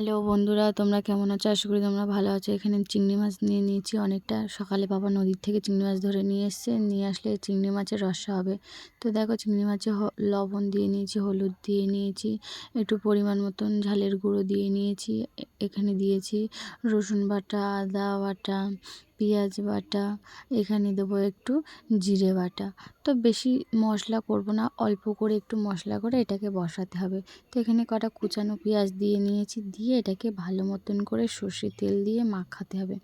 Hello বন্ধুরা, তোমরা কেমন আছো? আশা করি তোমরা ভালো আছো। এখানে চিংড়ি মাছ নিয়ে নিয়েছি অনেকটা। সকালে বাবা নদীর থেকে চিংড়ি মাছ ধরে নিয়ে এসছে, নিয়ে আসলে চিংড়ি মাছের রসা হবে। তো দেখো, চিংড়ি মাছে লবণ দিয়ে নিয়েছি, হলুদ দিয়ে নিয়েছি, একটু পরিমাণ মতন ঝালের গুঁড়ো দিয়ে নিয়েছি। এখানে দিয়েছি রসুন বাটা, আদা বাটা, পেঁয়াজ বাটা, এখানে দেবো একটু জিরে বাটা। তো বেশি মশলা করব না, অল্প করে একটু মশলা করে এটাকে বসাতে হবে। তো এখানে কটা কুচানো পেঁয়াজ দিয়ে নিয়েছি, দিয়ে এটাকে ভালো মতন করে সর্ষের তেল দিয়ে মাখাতে হবে।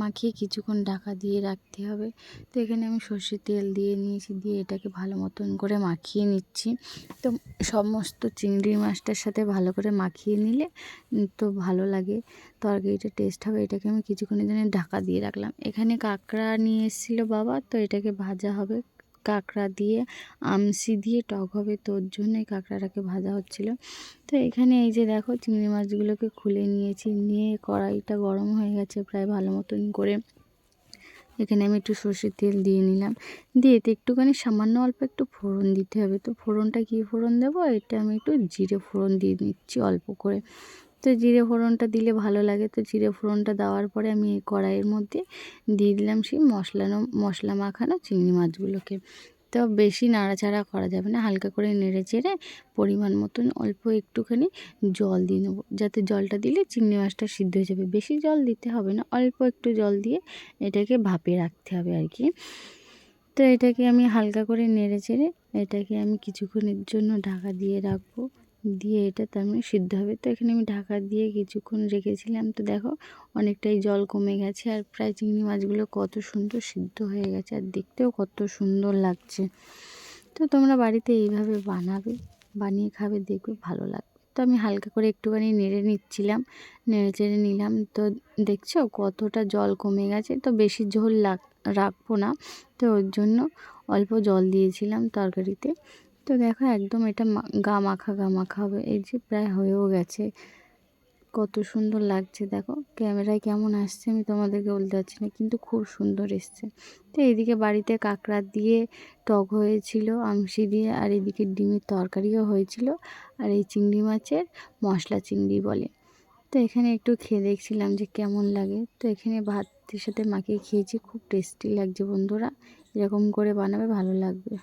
মাখিয়ে কিছুক্ষণ ঢাকা দিয়ে রাখতে হবে। তো এখানে আমি সর্ষের তেল দিয়ে নিয়েছি, দিয়ে এটাকে ভালো মতন করে মাখিয়ে নিচ্ছি। তো সমস্ত চিংড়ি মাছটার সাথে ভালো করে মাখিয়ে নিলে তো ভালো লাগে, তরকারিটা টেস্ট হবে। এটাকে আমি কিছুক্ষণের জন্য ঢাকা দিয়ে রাখলাম। এখানে কাঁকড়া নিয়ে এসেছিলো বাবা, তো এটাকে ভাজা হবে। কাঁকড়া দিয়ে আমসি দিয়ে টক হবে, তো ওর জন্যই কাঁকড়াটাকে ভাজা হচ্ছিলো। তো এখানে এই যে দেখো, চিংড়ি মাছগুলোকে খুলে নিয়েছি, নিয়ে কড়াইটা গরম হয়ে গেছে প্রায় ভালো মতন করে। এখানে আমি একটু সর্ষের তেল দিয়ে নিলাম, দিয়ে এতে একটুখানি সামান্য অল্প একটু ফোড়ন দিতে হবে। তো ফোড়নটা কী ফোড়ন দেবো, এটা আমি একটু জিরে ফোড়ন দিয়ে নিচ্ছি অল্প করে। তো জিরে ফোড়নটা দিলে ভালো লাগে। তো জিরে ফোড়নটা দেওয়ার পরে আমি এই কড়াইয়ের মধ্যে দিয়ে দিলাম সেই মশলা মাখানো চিংড়ি মাছগুলোকে। তো বেশি নাড়াচাড়া করা যাবে না, হালকা করে নেড়ে চেড়ে পরিমাণ মতন অল্প একটুখানি জল দিয়ে নেবো, যাতে জলটা দিলে চিংড়ি মাছটা সিদ্ধ হয়ে যাবে। বেশি জল দিতে হবে না, অল্প একটু জল দিয়ে এটাকে ভাপে রাখতে হবে আর কি। তো এটাকে আমি হালকা করে নেড়ে চেড়ে এটাকে আমি কিছুক্ষণের জন্য ঢাকা দিয়ে রাখবো, দিয়ে এটা তার মানে সিদ্ধ হবে। তো এখানে আমি ঢাকা দিয়ে কিছুক্ষণ রেখেছিলাম। তো দেখো, অনেকটাই জল কমে গেছে, আর প্রায় চিংড়ি মাছগুলো কত সুন্দর সিদ্ধ হয়ে গেছে, আর দেখতেও কত সুন্দর লাগছে। তো তোমরা বাড়িতে এইভাবে বানাবে, বানিয়ে খাবে, দেখবে ভালো লাগবে। তো আমি হালকা করে একটুখানি নেড়ে নিচ্ছিলাম, নেড়ে চেড়ে নিলাম। তো দেখছো কতটা জল কমে গেছে। তো বেশি ঝোল রাখবো না, তো ওর জন্য অল্প জল দিয়েছিলাম তরকারিতে। তো দেখো, একদম এটা গা মাখা হবে। এই যে প্রায় হয়েও গেছে, কত সুন্দর লাগছে দেখো। ক্যামেরায় কেমন আসছে আমি তোমাদেরকে বলতে পারছি না, কিন্তু খুব সুন্দর এসছে। তো এইদিকে বাড়িতে কাঁকড়া দিয়ে টক হয়েছিল আমসি দিয়ে, আর এদিকে ডিমের তরকারিও হয়েছিল, আর এই চিংড়ি মাছের মশলা চিংড়ি বলে। তো এখানে একটু খেয়ে দেখছিলাম যে কেমন লাগে। তো এখানে ভাতের সাথে মাখিয়ে খেয়েছি, খুব টেস্টি লাগছে বন্ধুরা। এরকম করে বানাবে, ভালো লাগবে।